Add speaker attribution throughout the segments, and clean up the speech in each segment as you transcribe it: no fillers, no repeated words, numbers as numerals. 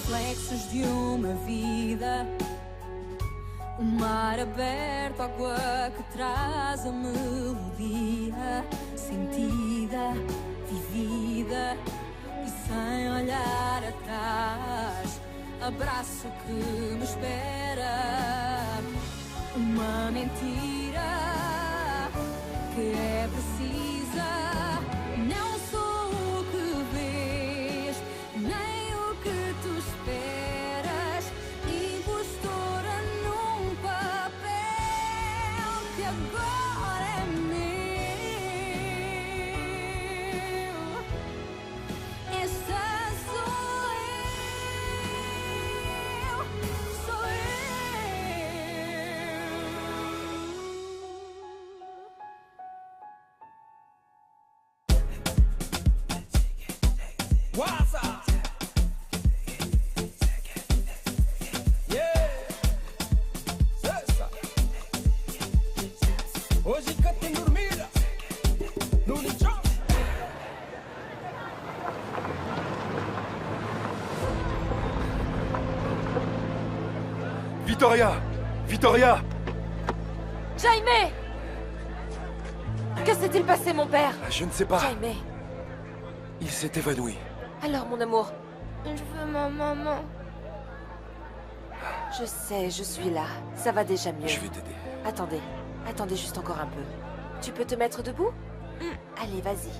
Speaker 1: reflexos de uma vida. O mar aberto, água que traz a melodia sentida, vivida e sem olhar atrás. Abraço que me espera. Uma mentira que é precisa. Não sou o que vês, nem o que tu esperas. Impostora num papel que agora é meu. Esta sou eu, sou eu.
Speaker 2: What's up? Yeah. Essa. Hoje que tem dormida. No lixo.
Speaker 3: Victoria! Victoria!
Speaker 4: Jaime! Que s'est-il passé, mon père?
Speaker 3: Je ne sais pas.
Speaker 4: Jaime.
Speaker 3: Il s'est évanoui.
Speaker 4: Alors, mon amour?
Speaker 5: Je veux ma maman.
Speaker 4: Je sais, je suis là. Ça va déjà mieux.
Speaker 3: Je vais t'aider.
Speaker 4: Attendez. Attendez juste encore un peu. Tu peux te mettre debout? Allez, vas-y.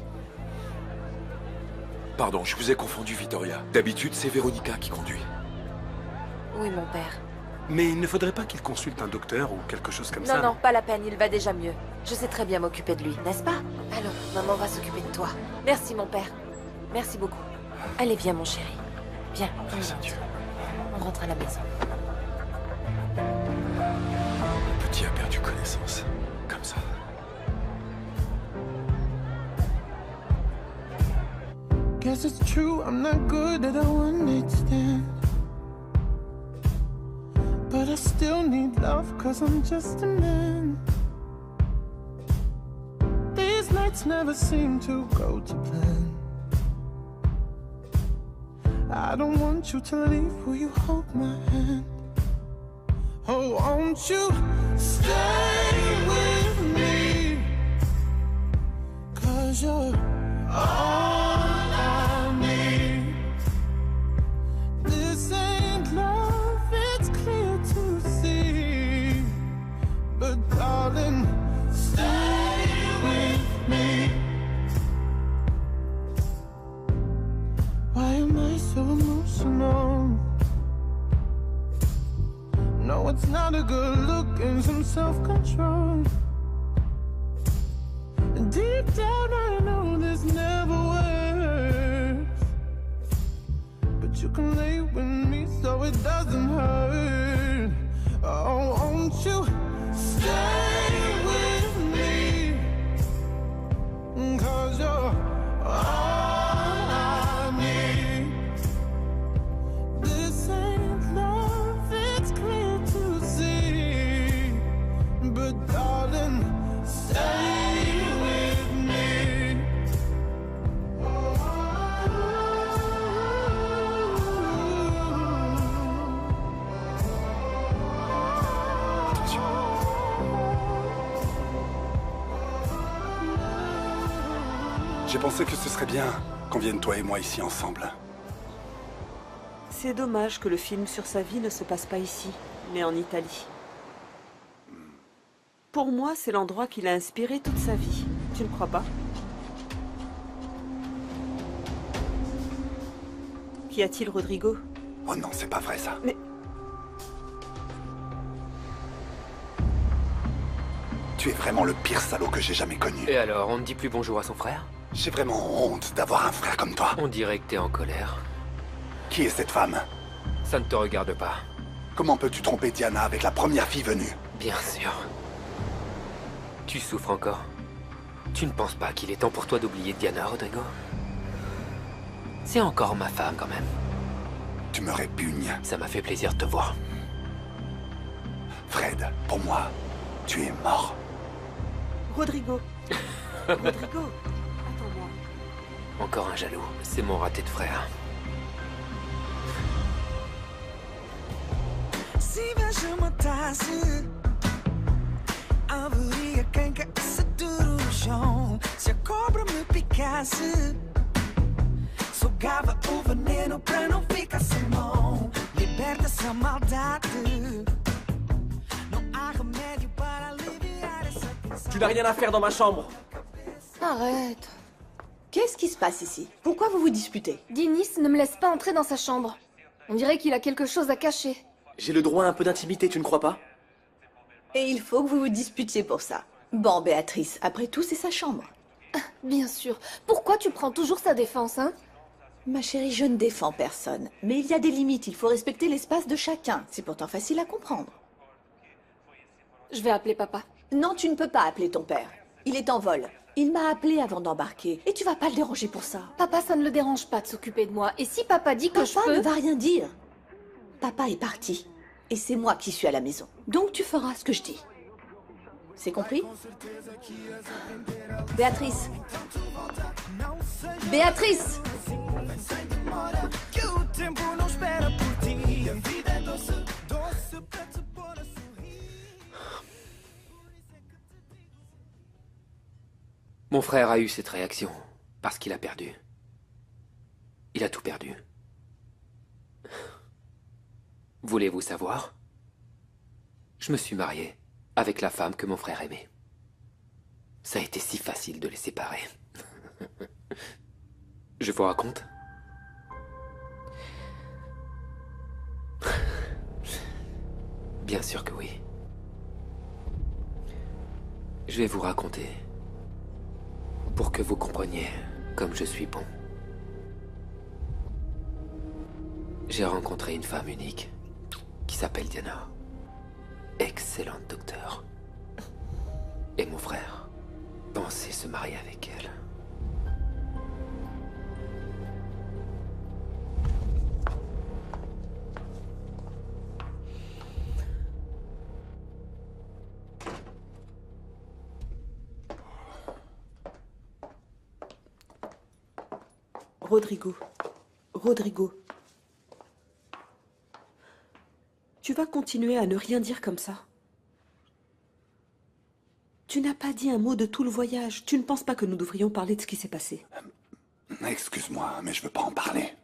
Speaker 3: Pardon, je vous ai confondu, Victoria. D'habitude, c'est Véronica qui conduit.
Speaker 4: Oui, mon père.
Speaker 6: Mais il ne faudrait pas qu'il consulte un docteur ou quelque chose comme ça.
Speaker 4: Non, non, pas la peine, il va déjà mieux. Je sais très bien m'occuper de lui, n'est-ce pas? Alors, maman va s'occuper de toi. Merci, mon père. Merci beaucoup. Allez, viens, mon chéri. Viens,
Speaker 3: Grâce à Dieu.
Speaker 4: on rentre à la maison.
Speaker 3: Le petit a perdu connaissance. Comme ça.
Speaker 2: Guess it's true, I'm not good at a one-night stand. But I still need love, cause I'm just a man. These nights never seem to go to plan. I don't want you to leave, will you hold my hand? Oh, won't you stay with me? Cause you're all I need. This ain't love, it's clear to see. But darling, stay with me. Why am I so emotional? No, it's not a good look and some self-control. Deep down I know this never works, but you can lay with me so it doesn't hurt. Oh, won't you stay with me? Cause you're all I need. This ain't love, it's clear to see. But darling, stay.
Speaker 3: J'ai pensé que ce serait bien qu'on vienne toi et moi ici ensemble.
Speaker 7: C'est dommage que le film sur sa vie ne se passe pas ici, mais en Italie. Pour moi, c'est l'endroit qui l'a inspiré toute sa vie. Tu ne crois pas? Qu'y a-t-il, Rodrigo?
Speaker 3: Oh non, c'est pas vrai ça.
Speaker 7: Mais...
Speaker 3: Tu es vraiment le pire salaud que j'ai jamais connu.
Speaker 8: Et alors, on ne dit plus bonjour à son frère?
Speaker 3: J'ai vraiment honte d'avoir un frère comme toi.
Speaker 8: On dirait que t'es en colère.
Speaker 3: Qui est cette femme?
Speaker 8: Ça ne te regarde pas.
Speaker 3: Comment peux-tu tromper Diana avec la première fille venue?
Speaker 8: Bien sûr. Tu souffres encore? Tu ne penses pas qu'il est temps pour toi d'oublier Diana, Rodrigo? C'est encore ma femme, quand même.
Speaker 3: Tu me répugnes.
Speaker 8: Ça m'a fait plaisir de te voir.
Speaker 3: Fred, pour moi, tu es mort.
Speaker 7: Rodrigo. Rodrigo, attends-moi.
Speaker 8: Encore un jaloux. C'est mon raté de frère.
Speaker 9: Se vejo uma taça, haveria quem caísse tudo no chão. Se a cobra me picasse, sugava o veneno pra não ficar sem mão. Liberta essa maldade. Não há remédio para aliviar essa tensão.
Speaker 10: Tu n'as rien à faire dans ma chambre.
Speaker 1: Arrête.
Speaker 11: Qu'est-ce qui se passe ici? Pourquoi vous vous disputez?
Speaker 1: Dinis ne me laisse pas entrer dans sa chambre. On dirait qu'il a quelque chose à cacher.
Speaker 10: J'ai le droit à un peu d'intimité, tu ne crois pas?
Speaker 11: Et il faut que vous vous disputiez pour ça. Bon, Béatrice, après tout, c'est sa chambre.
Speaker 1: Bien sûr. Pourquoi tu prends toujours sa défense, hein?
Speaker 11: Ma chérie, je ne défends personne. Mais il y a des limites, il faut respecter l'espace de chacun. C'est pourtant facile à comprendre.
Speaker 1: Je vais appeler papa.
Speaker 11: Non, tu ne peux pas appeler ton père. Il est en vol. Il m'a appelé avant d'embarquer. Et tu vas pas le déranger pour ça.
Speaker 1: Papa, ça ne le dérange pas de s'occuper de moi. Et si papa dit que je
Speaker 11: Papa
Speaker 1: peux...
Speaker 11: ne va rien dire. Papa est parti. Et c'est moi qui suis à la maison. Donc tu feras ce que je dis. C'est compris? Béatrice. Béatrice!
Speaker 9: Que o tempo não espera por ti. A vida é doce, doce pra te pôr a sorrir.
Speaker 8: Mon frère a eu cette réaction parce qu'il a perdu. Il a tout perdu. Voulez-vous savoir? Je me suis marié avec la femme que mon frère aimait. Ça a été si facile de les séparer. Je vous raconte? Bien sûr que oui. Je vais vous raconter pour que vous compreniez comme je suis bon. J'ai rencontré une femme unique qui s'appelle Diana. Excellente docteur. Et mon frère pensait se marier avec elle.
Speaker 7: Rodrigo. Rodrigo. Tu vas continuer à ne rien dire comme ça? Tu n'as pas dit un mot de tout le voyage. Tu ne penses pas que nous devrions parler de ce qui s'est passé?
Speaker 3: Excuse-moi, mais je veux pas en parler.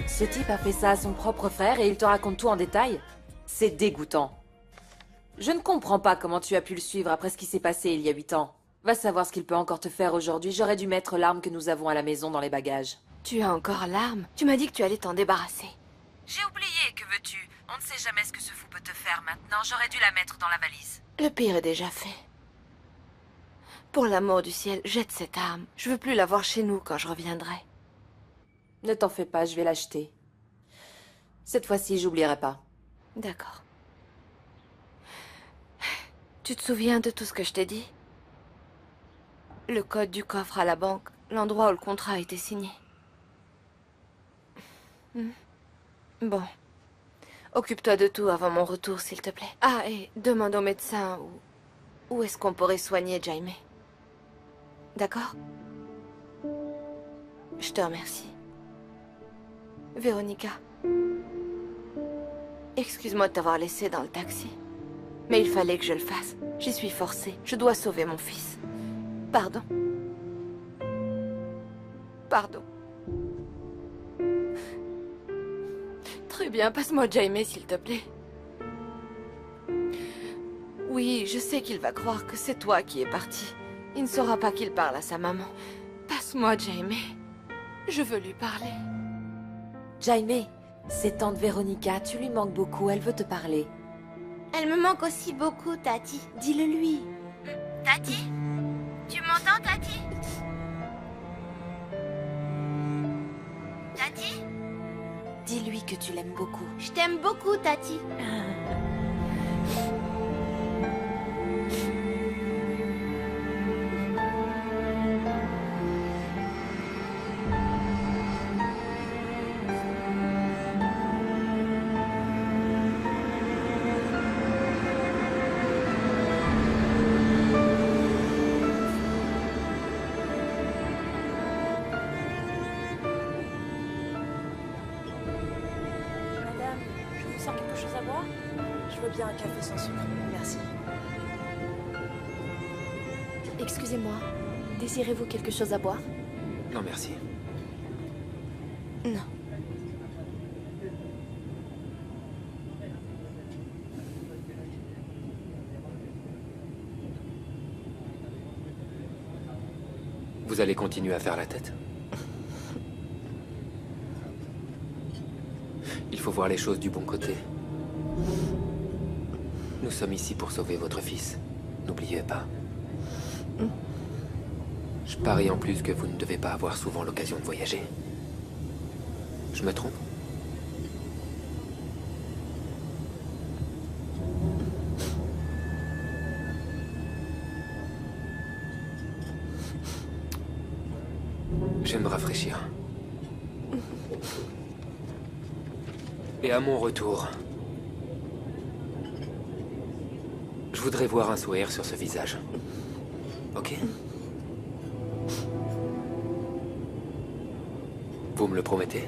Speaker 4: Ce type a fait ça à son propre frère et il te raconte tout en détail? C'est dégoûtant. Je ne comprends pas comment tu as pu le suivre après ce qui s'est passé il y a 8 ans. Va savoir ce qu'il peut encore te faire aujourd'hui. J'aurais dû mettre l'arme que nous avons à la maison dans les bagages.
Speaker 5: Tu as encore l'arme? Tu m'as dit que tu allais t'en débarrasser.
Speaker 4: J'ai oublié, que veux-tu? On ne sait jamais ce que ce fou peut te faire maintenant. J'aurais dû la mettre dans la valise.
Speaker 5: Le pire est déjà fait. Pour l'amour du ciel, jette cette arme. Je veux plus la voir chez nous quand je reviendrai.
Speaker 4: Ne t'en fais pas, je vais l'acheter. Cette fois-ci, j'oublierai pas.
Speaker 5: D'accord. Tu te souviens de tout ce que je t'ai dit? Le code du coffre à la banque, l'endroit où le contrat a été signé. Bon. Occupe-toi de tout avant mon retour, s'il te plaît. Ah, et demande au médecin où est-ce qu'on pourrait soigner Jaime. D'accord? Je te remercie. Véronica. Excuse-moi de t'avoir laissé dans le taxi. Mais il fallait que je le fasse. J'y suis forcée. Je dois sauver mon fils. Pardon. Pardon. Très bien, passe-moi Jaime, s'il te plaît. Oui, je sais qu'il va croire que c'est toi qui es parti. Il ne saura pas qu'il parle à sa maman. Passe-moi Jaime. Je veux lui parler.
Speaker 4: Jaime, c'est tante Véronica. Tu lui manques beaucoup. Elle veut te parler.
Speaker 5: Elle me manque aussi beaucoup, Tati.
Speaker 11: Dis-le lui.
Speaker 5: Tati? Tu m'entends, Tati? Tati?
Speaker 4: Dis-lui que tu l'aimes beaucoup.
Speaker 5: Je t'aime beaucoup, Tati.
Speaker 12: chose à boire? Je veux bien un café sans sucre, merci.
Speaker 1: Excusez-moi, désirez-vous quelque chose à boire?
Speaker 8: Non, merci.
Speaker 1: Non.
Speaker 8: Vous allez continuer à faire la tête? Il faut voir les choses du bon côté. Nous sommes ici pour sauver votre fils. N'oubliez pas. Je parie en plus que vous ne devez pas avoir souvent l'occasion de voyager. Je me trompe? Je vais me rafraîchir. Et à mon retour, je voudrais voir un sourire sur ce visage. Ok? Vous me le promettez?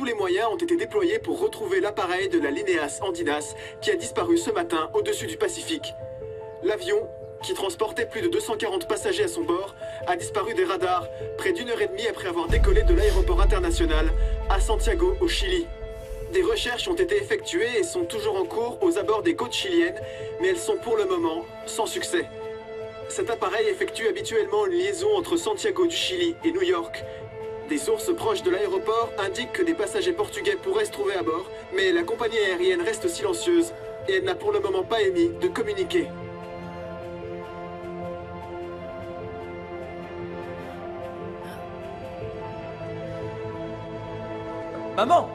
Speaker 13: tous les moyens ont été déployés pour retrouver l'appareil de la Lineas Andinas qui a disparu ce matin au-dessus du Pacifique. L'avion, qui transportait plus de 240 passagers à son bord, a disparu des radars près d'une heure et demie après avoir décollé de l'aéroport international à Santiago, au Chili. Des recherches ont été effectuées et sont toujours en cours aux abords des côtes chiliennes, mais elles sont pour le moment sans succès. Cet appareil effectue habituellement une liaison entre Santiago du Chili et New York. Des sources proches de l'aéroport indiquent que des passagers portugais pourraient se trouver à bord, mais la compagnie aérienne reste silencieuse et elle n'a pour le moment pas émis de communiqué.
Speaker 10: Maman!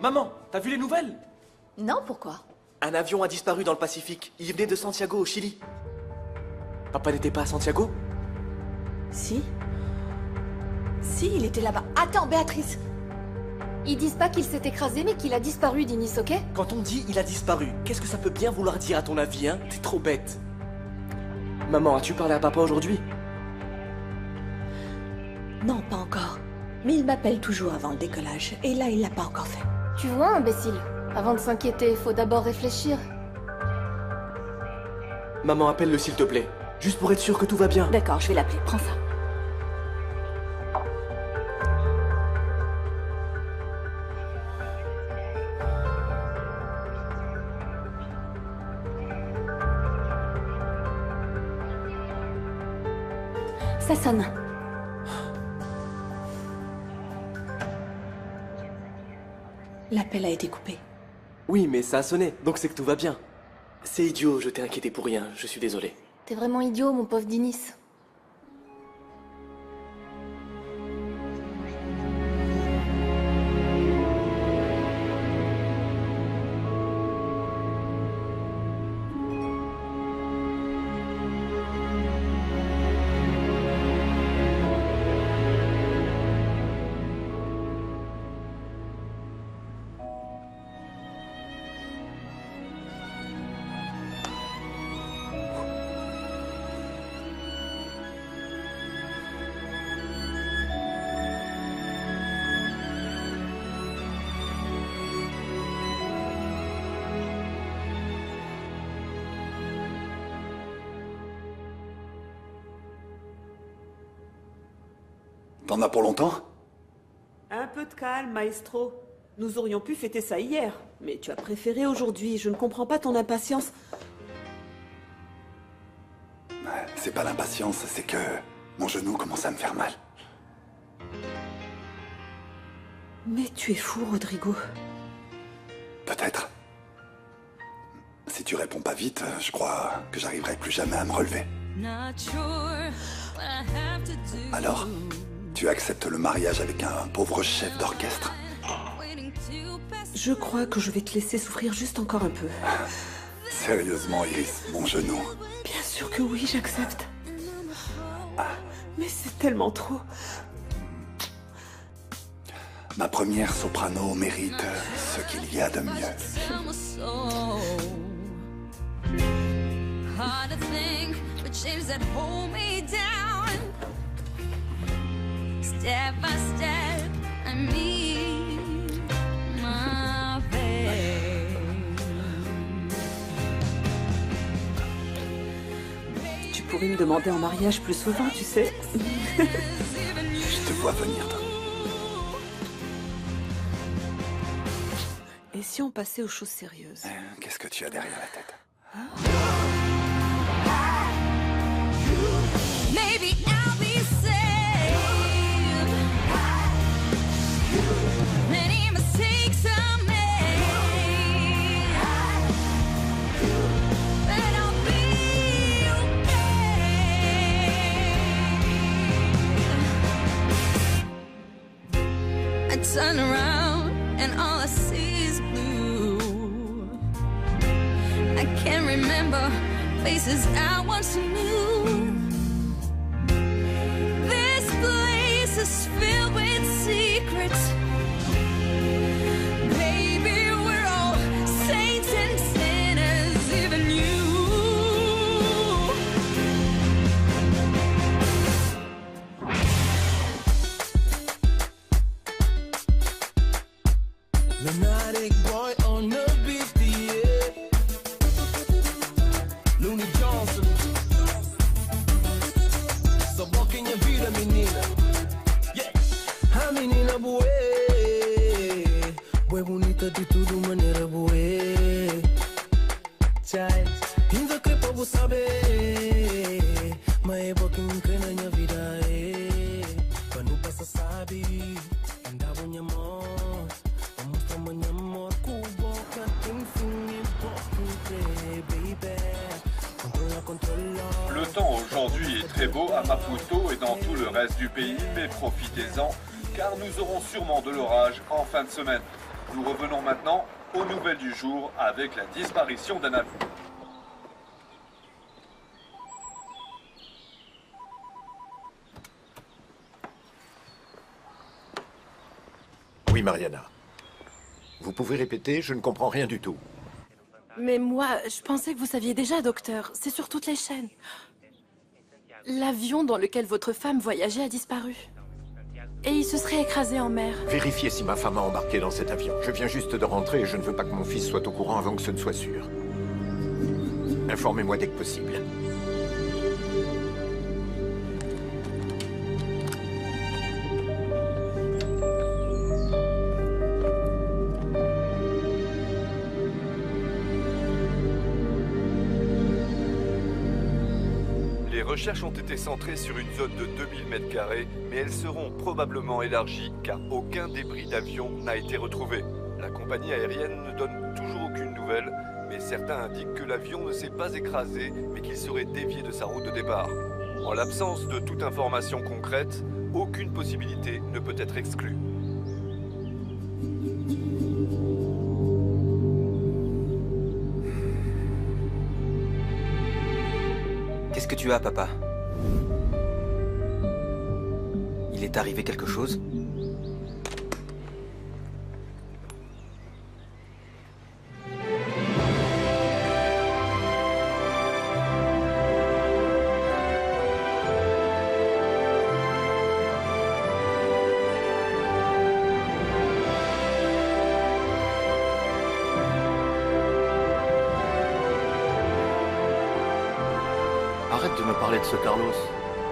Speaker 10: Maman, t'as vu les nouvelles?
Speaker 11: Non, pourquoi?
Speaker 10: Un avion a disparu dans le Pacifique. Il venait de Santiago, au Chili. Papa n'était pas à Santiago?
Speaker 11: Si. Si, il était là-bas. Attends, Béatrice!
Speaker 1: Ils disent pas qu'il s'est écrasé, mais qu'il a disparu, Dinis, ok?
Speaker 10: Quand on dit il a disparu, qu'est-ce que ça peut bien vouloir dire à ton avis, hein? T'es trop bête. Maman, as-tu parlé à papa aujourd'hui?
Speaker 11: Non, pas encore. Mais il m'appelle toujours avant le décollage. Et là, il l'a pas encore fait.
Speaker 1: Tu vois, imbécile, avant de s'inquiéter, faut d'abord réfléchir.
Speaker 10: Maman, appelle-le s'il te plaît. Juste pour être sûr que tout va bien.
Speaker 11: D'accord, je vais l'appeler. Prends ça. Ça sonne. L'appel a été coupé.
Speaker 10: Oui, mais ça a sonné, donc c'est que tout va bien. C'est idiot, je t'ai inquiété pour rien, je suis désolé.
Speaker 1: T'es vraiment idiot, mon pauvre Dinis.
Speaker 3: T'en as pour longtemps?
Speaker 7: Un peu de calme, maestro. Nous aurions pu fêter ça hier, mais tu as préféré aujourd'hui. Je ne comprends pas ton impatience.
Speaker 3: C'est pas l'impatience, c'est que mon genou commence à me faire mal.
Speaker 7: Mais tu es fou, Rodrigo.
Speaker 3: Peut-être. Si tu réponds pas vite, je crois que j'arriverai plus jamais à me relever. Alors, tu acceptes le mariage avec un pauvre chef d'orchestre?
Speaker 7: Je crois que je vais te laisser souffrir juste encore un peu.
Speaker 3: Sérieusement, Iris, mon genou.
Speaker 7: Bien sûr que oui, j'accepte. Mais c'est tellement trop.
Speaker 3: Ma première soprano mérite ce qu'il y a de mieux.
Speaker 14: Step by step, I meet my fate.
Speaker 7: Tu pourrais me demander en mariage plus souvent, tu sais.
Speaker 3: Je te vois venir.
Speaker 7: Et si on passait aux choses sérieuses?
Speaker 3: Qu'est-ce que tu as derrière la tête?
Speaker 14: Maybe I'll be saved. Many mistakes I made, but I'll be okay. I turn around and all I see is blue. I can't remember faces I once knew. This place is filled with secrets. Baby, we're all saints and sinners, even you.
Speaker 2: Lunatic boy on the beat, yeah. Looney Johnson. So walk in your vida, menina. Yeah. A menina boé. Boé bonita de tudo maneira boé. Chai, ainda creio pra você saber. Mas é boa que me crê na minha vida, pra não passar sabe. Ainda bom minha amor. Mostra minha amor com boca. Enfim, é bom que crê, baby. Controla, controla.
Speaker 15: Le temps aujourd'hui est très beau à Maputo et dans tout le reste du pays, mais profitez-en, car nous aurons sûrement de l'orage en fin de semaine. Nous revenons maintenant aux nouvelles du jour avec la disparition d'un avion.
Speaker 16: Oui, Mariana. Vous pouvez répéter, je ne comprends rien du tout.
Speaker 12: Mais moi, je pensais que vous saviez déjà, docteur. C'est sur toutes les chaînes. L'avion dans lequel votre femme voyageait a disparu. Et il se serait écrasé en mer.
Speaker 16: Vérifiez si ma femme a embarqué dans cet avion. Je viens juste de rentrer et je ne veux pas que mon fils soit au courant avant que ce ne soit sûr. Informez-moi dès que possible.
Speaker 15: Les recherches ont été centrées sur une zone de 2000 m², mais elles seront probablement élargies car aucun débris d'avion n'a été retrouvé. La compagnie aérienne ne donne toujours aucune nouvelle, mais certains indiquent que l'avion ne s'est pas écrasé, mais qu'il serait dévié de sa route de départ. En l'absence de toute information concrète, aucune possibilité ne peut être exclue.
Speaker 17: Qu'est-ce que tu as, papa? Il est arrivé quelque chose?
Speaker 18: Arrête de me parler de ce Carlos.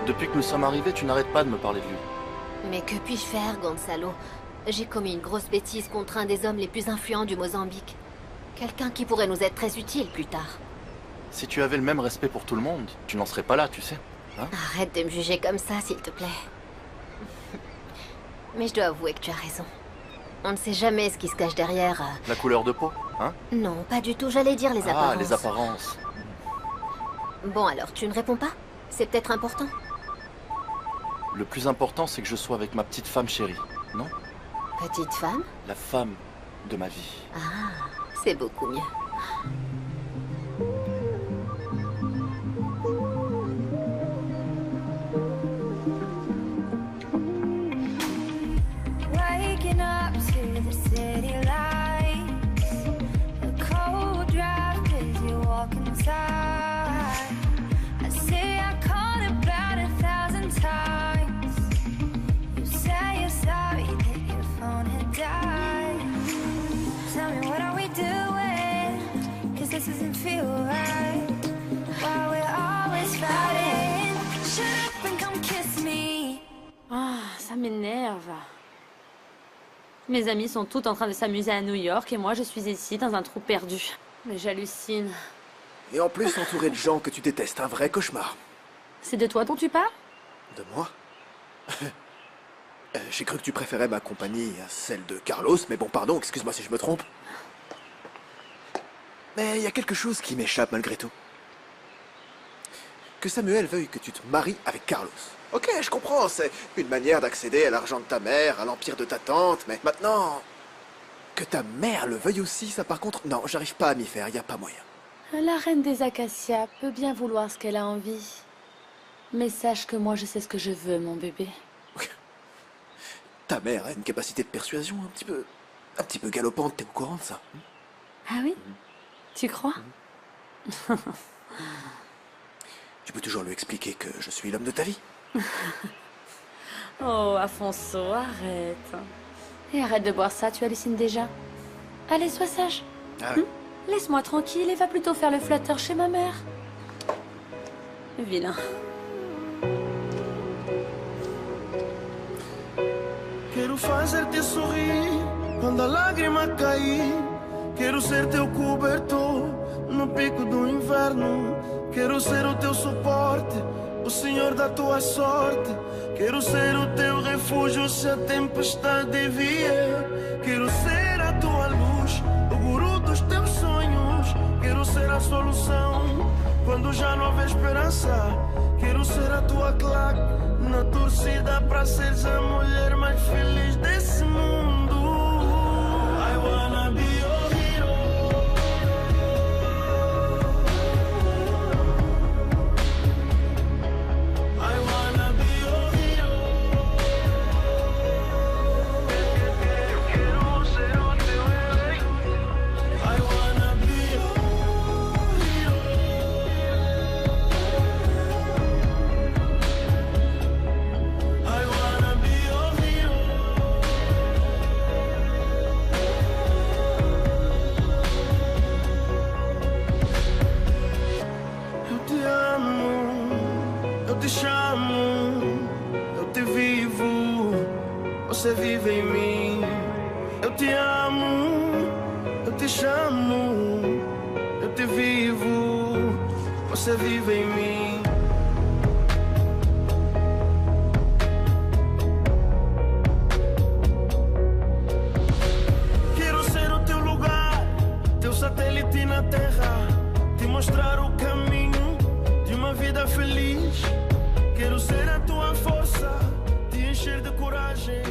Speaker 18: Depuis que nous sommes arrivés, tu n'arrêtes pas de me parler de lui.
Speaker 19: Mais que puis-je faire, Gonzalo? J'ai commis une grosse bêtise contre un des hommes les plus influents du Mozambique. Quelqu'un qui pourrait nous être très utile plus tard.
Speaker 18: Si tu avais le même respect pour tout le monde, tu n'en serais pas là, tu sais. Hein?
Speaker 19: Arrête de me juger comme ça, s'il te plaît. Mais je dois avouer que tu as raison. On ne sait jamais ce qui se cache derrière...
Speaker 18: La couleur de peau, hein?
Speaker 19: Non, pas du tout, j'allais dire les apparences.
Speaker 18: Ah, les apparences.
Speaker 19: Bon alors, tu ne réponds pas? C'est peut-être important.
Speaker 18: Le plus important, c'est que je sois avec ma petite femme chérie, non?
Speaker 19: Petite femme?
Speaker 18: La femme de ma vie.
Speaker 19: Ah, c'est beaucoup mieux.
Speaker 14: Waking up to the city lights, the cold draft as you walk inside. I say I called about 1,000 times. You say you're sorry that your phone had died. Tell me, what are we doing? 'Cause this doesn't feel right. Why we're always fighting. Shut up and come kiss me.
Speaker 20: Ah, ça m'énerve. Mes amis sont toutes en train de s'amuser à New York et moi je suis ici dans un trou perdu. Mais j'hallucine.
Speaker 10: Et en plus entouré de gens que tu détestes, un vrai cauchemar.
Speaker 20: C'est de toi dont tu parles?
Speaker 10: De moi? J'ai cru que tu préférais ma compagnie à celle de Carlos, mais bon, pardon, excuse-moi si je me trompe. Mais il y a quelque chose qui m'échappe malgré tout. Que Samuel veuille que tu te maries avec Carlos. Ok, je comprends, c'est une manière d'accéder à l'argent de ta mère, à l'empire de ta tante, mais maintenant... Que ta mère le veuille aussi, ça par contre... Non, j'arrive pas à m'y faire, y a pas moyen.
Speaker 20: La reine des acacias peut bien vouloir ce qu'elle a envie. Mais sache que moi je sais ce que je veux, mon bébé.
Speaker 10: Ta mère a une capacité de persuasion un petit peu galopante, t'es au courant de ça?
Speaker 20: Ah oui? Tu crois?
Speaker 10: Tu peux toujours lui expliquer que je suis l'homme de ta vie.
Speaker 20: Oh, Afonso, arrête. Et arrête de boire ça, tu hallucines déjà. Allez, sois sage.
Speaker 10: Ah ouais.
Speaker 20: Laisse-moi tranquille et va plutôt faire le flatteur chez ma mère. Vilain.
Speaker 2: Quero fazer-te sorrir quando a lágrima cair. Quero ser teu cobertor no pico do inverno. Quero ser o teu suporte, o senhor da tua sorte. Quero ser o teu refúgio se a tempestade vier. Quero ser a tua luz, o guru dos teus sonhos. Quero ser a solução quando já não houver esperança. Quero ser a tua claque na torcida pra seres a mulher mais feliz desse mundo. I wanna be your hero. I wanna be your hero. Quero ser o teu herói. I wanna be your hero. I wanna be your hero. Eu te amo, eu te chamo, eu te vivo, você vive em mim. Eu te amo, eu te chamo, eu te vivo, você vive em mim. Quero ser o teu lugar, teu satélite na terra, te mostrar o caminho de uma vida feliz. Quero ser a tua força, te encher de coragem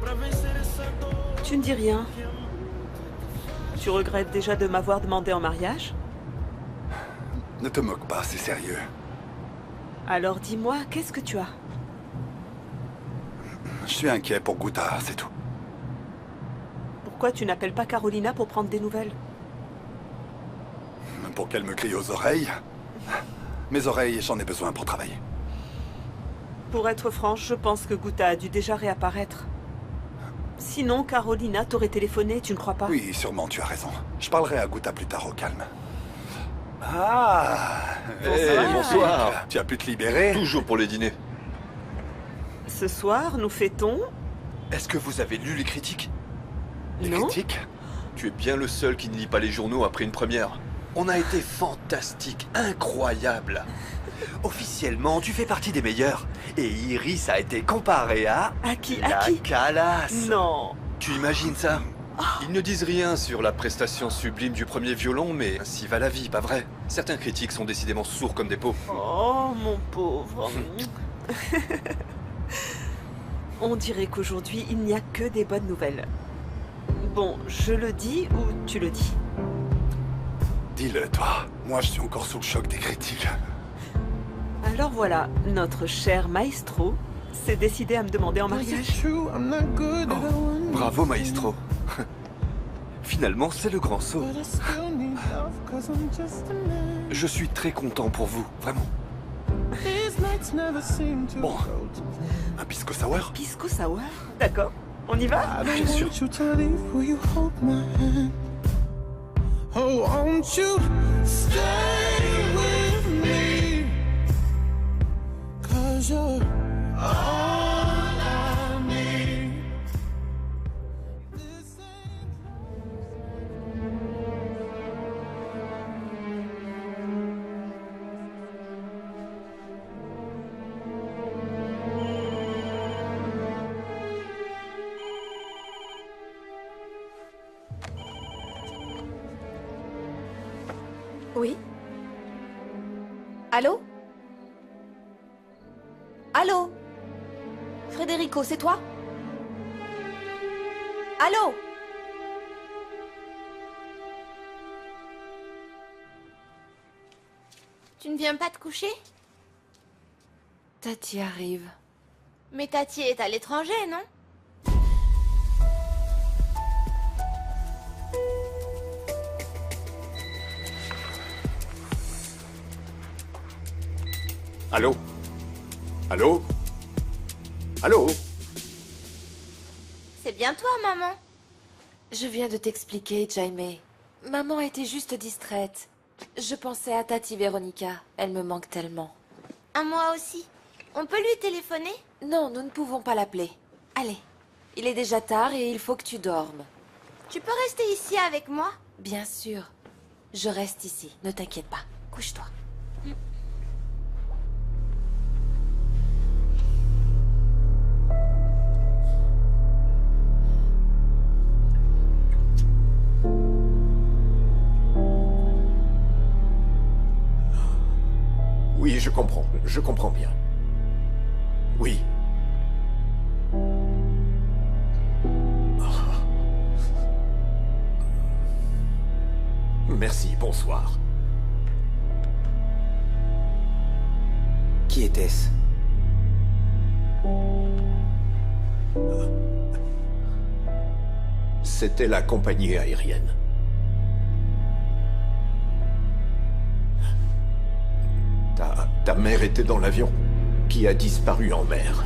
Speaker 2: para vencer essa dor.
Speaker 7: Tu ne dis rien. Tu regrettes déjà de m'avoir demandé en mariage?
Speaker 3: Ne te moque pas, c'est sérieux.
Speaker 7: Alors dis-moi, qu'est-ce que tu as?
Speaker 3: Je suis inquiet pour Guta, c'est tout.
Speaker 7: Pourquoi tu n'appelles pas Carolina pour prendre des nouvelles?
Speaker 3: Pour qu'elle me crie aux oreilles. Mes oreilles, j'en ai besoin pour travailler.
Speaker 7: Pour être franche, je pense que Guta a dû déjà réapparaître. Sinon, Carolina t'aurait téléphoné, tu ne crois pas?
Speaker 3: Oui, sûrement, tu as raison. Je parlerai à Guta plus tard au calme. Ah,
Speaker 15: bonsoir.
Speaker 3: Tu as pu te libérer?
Speaker 15: Toujours pour les dîners.
Speaker 7: Ce soir, nous fêtons...
Speaker 15: Est-ce que vous avez lu les critiques?
Speaker 3: Les
Speaker 7: Non.
Speaker 3: critiques?
Speaker 15: Tu es bien le seul qui ne lit pas les journaux après une première. On a été fantastique, incroyable. Officiellement, tu fais partie des meilleurs. Et Iris a été comparée à...
Speaker 7: À qui?
Speaker 15: La
Speaker 7: À qui?
Speaker 15: Calas.
Speaker 7: Non.
Speaker 15: Tu imagines ça? Ils ne disent rien sur la prestation sublime du premier violon, mais ainsi va la vie, pas vrai? Certains critiques sont décidément sourds comme des pots.
Speaker 7: Oh, mon pauvre. On dirait qu'aujourd'hui, il n'y a que des bonnes nouvelles. Bon, je le dis ou tu le dis?
Speaker 3: Dis-le, toi. Moi, je suis encore sous le choc des critiques.
Speaker 7: Alors voilà, notre cher maestro s'est décidé à me demander en mariage.
Speaker 15: Bravo, maestro. Finalement, c'est le grand saut. Je suis très content pour vous, vraiment.
Speaker 3: Bon, un pisco sour?
Speaker 7: Pisco sour? D'accord, on y va?
Speaker 15: Bien sûr.
Speaker 2: Oh, won't you stay with me? 'Cause you're all I need.
Speaker 1: Oui? Allô? Allô? Federico, c'est toi? Allô?
Speaker 5: Tu ne viens pas te coucher?
Speaker 4: Tati arrive.
Speaker 5: Mais Tati est à l'étranger, non?
Speaker 3: Allô? Allô? Allô?
Speaker 5: C'est bien toi, maman.
Speaker 4: Je viens de t'expliquer, Jaime. Maman était juste distraite. Je pensais à Tati Véronica. Elle me manque tellement.
Speaker 5: À moi aussi. On peut lui téléphoner?
Speaker 4: Non, nous ne pouvons pas l'appeler. Allez, il est déjà tard et il faut que tu dormes.
Speaker 5: Tu peux rester ici avec moi?
Speaker 4: Bien sûr. Je reste ici, ne t'inquiète pas. Couche-toi.
Speaker 16: Oui, je comprends bien. Oui. Merci, bonsoir.
Speaker 17: Qui était-ce?
Speaker 16: C'était la compagnie aérienne. Ta mère était dans l'avion qui a disparu en mer.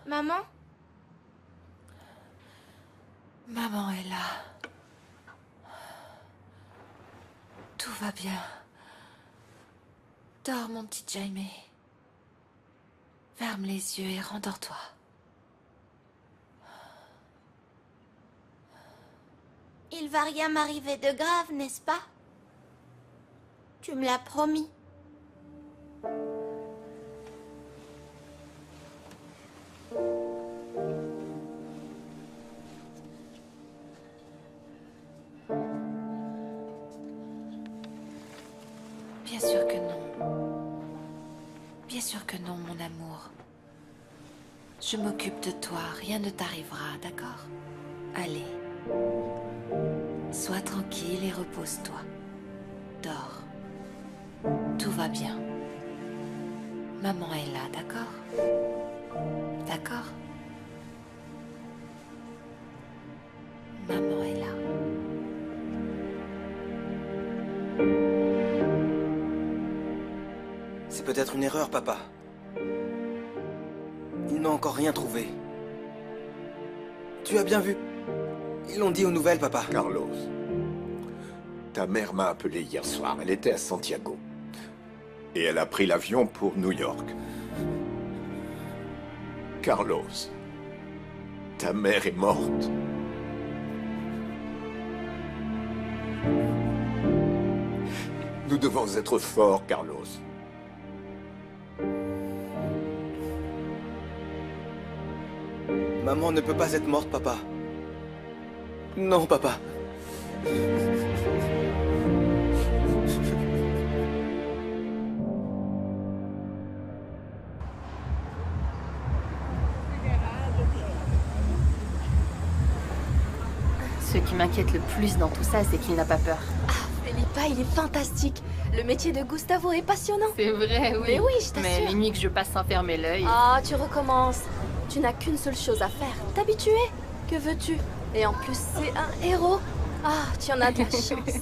Speaker 5: Maman?
Speaker 4: Maman est là. Tout va bien. Dors, mon petit Jaime. Ferme les yeux et rendors-toi.
Speaker 5: Il va rien m'arriver de grave, n'est-ce pas? Tu me l'as promis.
Speaker 4: Bien sûr que non. Bien sûr que non, mon amour. Je m'occupe de toi, rien ne t'arrivera, d'accord? Allez. Sois tranquille et repose-toi. Dors. Tout va bien. Maman est là, d'accord? D'accord? Maman est là.
Speaker 17: C'est peut-être une erreur, papa. Ils n'ont encore rien trouvé. Tu as bien vu. Ils l'ont dit aux nouvelles, papa.
Speaker 16: Carlos, ta mère m'a appelé hier soir. Elle était à Santiago. Et elle a pris l'avion pour New York. Carlos, ta mère est morte. Nous devons être forts, Carlos.
Speaker 17: Maman ne peut pas être morte, papa. Non, papa.
Speaker 12: Ce qui m'inquiète le plus dans tout ça, c'est qu'il n'a pas peur.
Speaker 1: Ah, Felipa, il est fantastique. Le métier de Gustavo est passionnant.
Speaker 12: C'est vrai, oui.
Speaker 1: Mais oui, je t'assure.
Speaker 12: Mais les nuits que je passe sans fermer l'œil...
Speaker 1: Ah, tu recommences. Tu n'as qu'une seule chose à faire, t'habituer. Que veux-tu? Et en plus, c'est un héros. Ah, tu en as de la chance.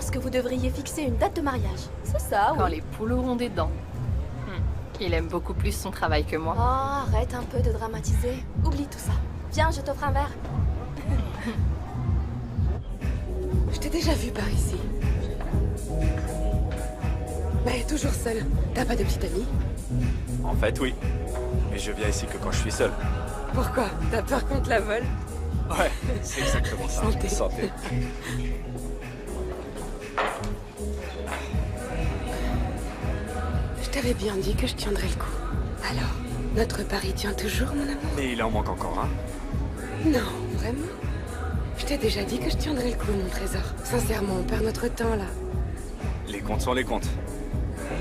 Speaker 1: pense que vous devriez fixer une date de mariage. C'est ça, oui.
Speaker 21: Quand les poules auront des dents. Il aime beaucoup plus son travail que moi.
Speaker 1: Oh, arrête un peu de dramatiser. Oublie tout ça. Viens, je t'offre un verre.
Speaker 22: Je t'ai déjà vu par ici. Mais toujours seule. T'as pas de petite amie?
Speaker 23: En fait, oui. Mais je viens ici que quand je suis seul.
Speaker 22: Pourquoi? T'as peur qu'on te la vole?
Speaker 23: Ouais, c'est exactement ça.
Speaker 22: Santé.
Speaker 23: Santé.
Speaker 22: Je t'avais bien dit que je tiendrais le coup. Alors, notre pari tient toujours, mon amour?
Speaker 23: Mais il en manque encore un.
Speaker 22: Non, vraiment? Je t'ai déjà dit que je tiendrais le coup, mon trésor. Sincèrement, on perd notre temps, là.
Speaker 23: Les comptes sont les comptes.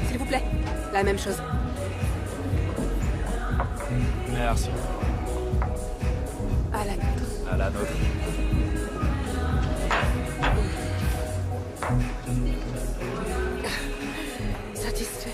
Speaker 22: S'il vous plaît, la même chose.
Speaker 23: Merci.
Speaker 22: À la nôtre.
Speaker 23: À la nôtre.
Speaker 22: Satisfait.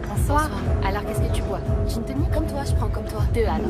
Speaker 21: Bonsoir. Alors, qu'est-ce que tu bois? Gin tonic?
Speaker 1: Comme toi, je prends comme toi.
Speaker 21: 2 alors.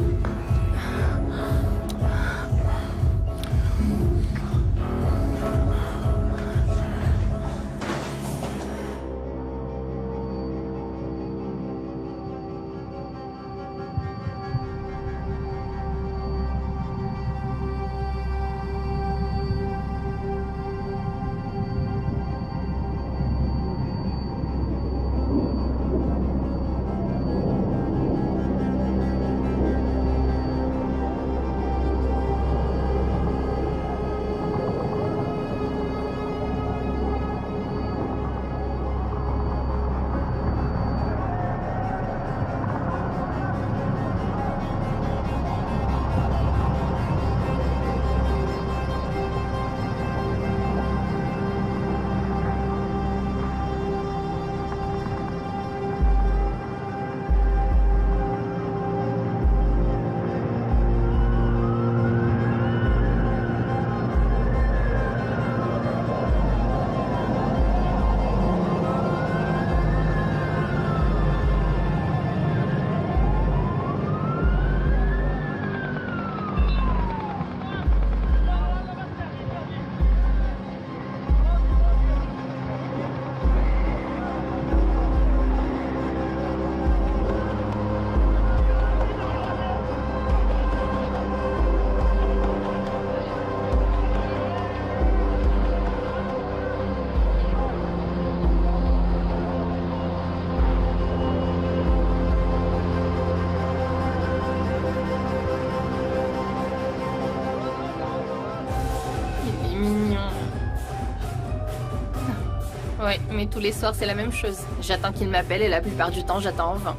Speaker 21: Ouais, mais tous les soirs c'est la même chose. J'attends qu'il m'appelle et la plupart du temps j'attends en vain.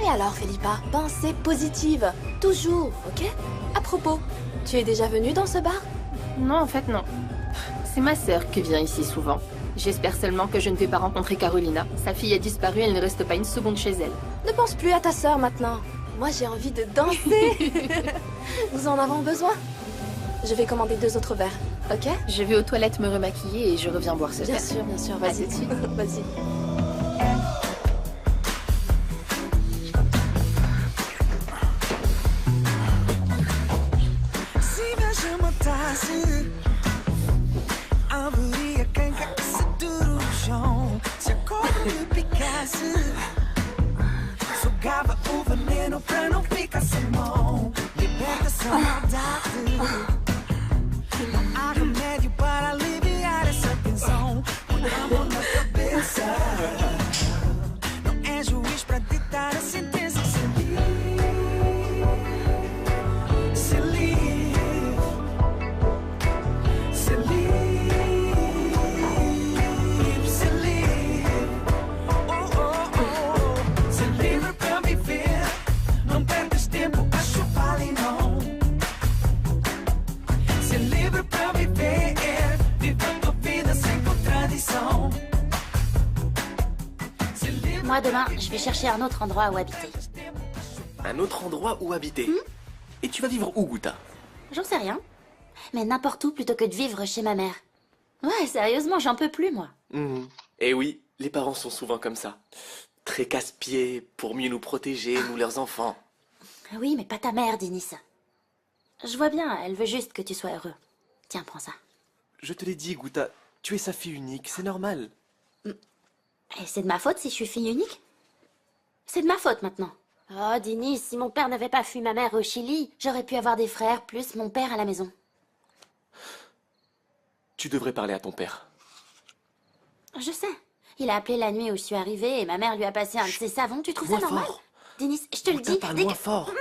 Speaker 1: Et alors, Philippa, pensée positive. Toujours, ok? À propos, tu es déjà venue dans ce bar?
Speaker 21: Non, en fait non. C'est ma sœur qui vient ici souvent. J'espère seulement que je ne vais pas rencontrer Carolina. Sa fille a disparu, elle ne reste pas une seconde chez elle.
Speaker 1: Ne pense plus à ta sœur maintenant. Moi, j'ai envie de danser. Nous en avons besoin. Je vais commander 2 autres verres, ok?
Speaker 21: Je vais aux toilettes me remaquiller et je reviens boire ce verre.
Speaker 1: Bien sûr, vas-y. Vas-y.
Speaker 2: Se me chamasse, haveria quem caísse duro no chão. Se a cobra me picasse, sugava o veneno pra não ficar sem mão. Liberta essa maldade. Não há remédio para aliviar essa tensão. Põe a mão na cabeça. Não é juiz pra ditar a sentença. Se livre. Se livre. Se livre. Oh, oh, oh. Se livre pra viver. Não perdes tempo a chupar limão. Se livre pra viver. Viva a tua vida sem contradição.
Speaker 6: Moi, demain, je vais chercher un autre endroit où habiter.
Speaker 17: Un autre endroit où habiter. Et tu vas vivre où, Guta?
Speaker 6: J'en sais rien. Mais n'importe où plutôt que de vivre chez ma mère. Ouais, sérieusement, j'en peux plus, moi.
Speaker 17: Et oui, les parents sont souvent comme ça. Très casse-pieds pour mieux nous protéger, nous leurs enfants.
Speaker 6: Oui, mais pas ta mère, Denis. Je vois bien, elle veut juste que tu sois heureux. Tiens, prends ça.
Speaker 17: Je te l'ai dit, Guta, tu es sa fille unique, c'est normal.
Speaker 6: Et c'est de ma faute si je suis fille unique? C'est de ma faute maintenant. Oh, Denis, si mon père n'avait pas fui ma mère au Chili, j'aurais pu avoir des frères plus mon père à la maison.
Speaker 17: Tu devrais parler à ton père.
Speaker 6: Je sais. Il a appelé la nuit où je suis arrivée et ma mère lui a passé un de ses savons. Tu trouves ça normal? Denis, je te le dis.
Speaker 17: Parle moins fort.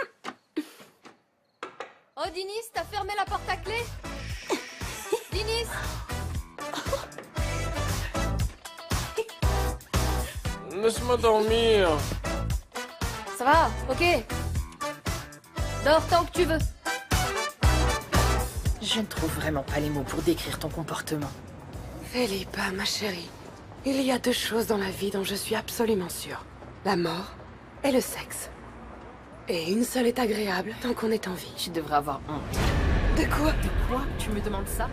Speaker 1: Oh, Denis, t'as fermé la porte à clé? Denis!
Speaker 17: Laisse-moi dormir.
Speaker 1: Ça va, ok. Dors tant que tu veux.
Speaker 22: Je ne trouve vraiment pas les mots pour décrire ton comportement. Philippa, ma chérie, il y a 2 choses dans la vie dont je suis absolument sûre. La mort et le sexe. Et une seule est agréable tant qu'on est en vie.
Speaker 21: Tu devrais avoir honte.
Speaker 22: De quoi?
Speaker 21: De quoi? Tu me demandes ça?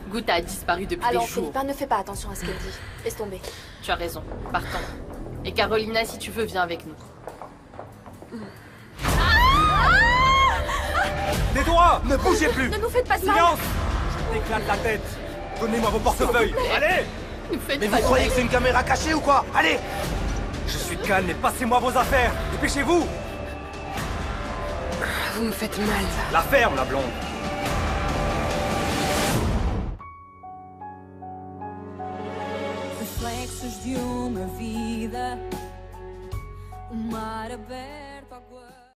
Speaker 21: Guta a disparu depuis
Speaker 1: Alors,
Speaker 21: des jours.
Speaker 1: Philippa, ne fais pas attention à ce qu'elle dit. Laisse tomber.
Speaker 21: Tu as raison. Partons. Et Carolina, si tu veux, viens avec nous.
Speaker 8: Tais-toi! Ne bougez plus!
Speaker 1: Ne nous faites pas ça!
Speaker 8: Silence! Je t'éclate la tête! Donnez-moi vos portefeuilles! Allez!
Speaker 21: Mais
Speaker 8: vous croyez que c'est une caméra cachée ou quoi? Allez! Je suis calme, mais passez-moi vos affaires! Dépêchez-vous!
Speaker 22: Vous me faites mal.
Speaker 8: La ferme, la blonde!
Speaker 2: Reflexos de uma vida, o mar aberto.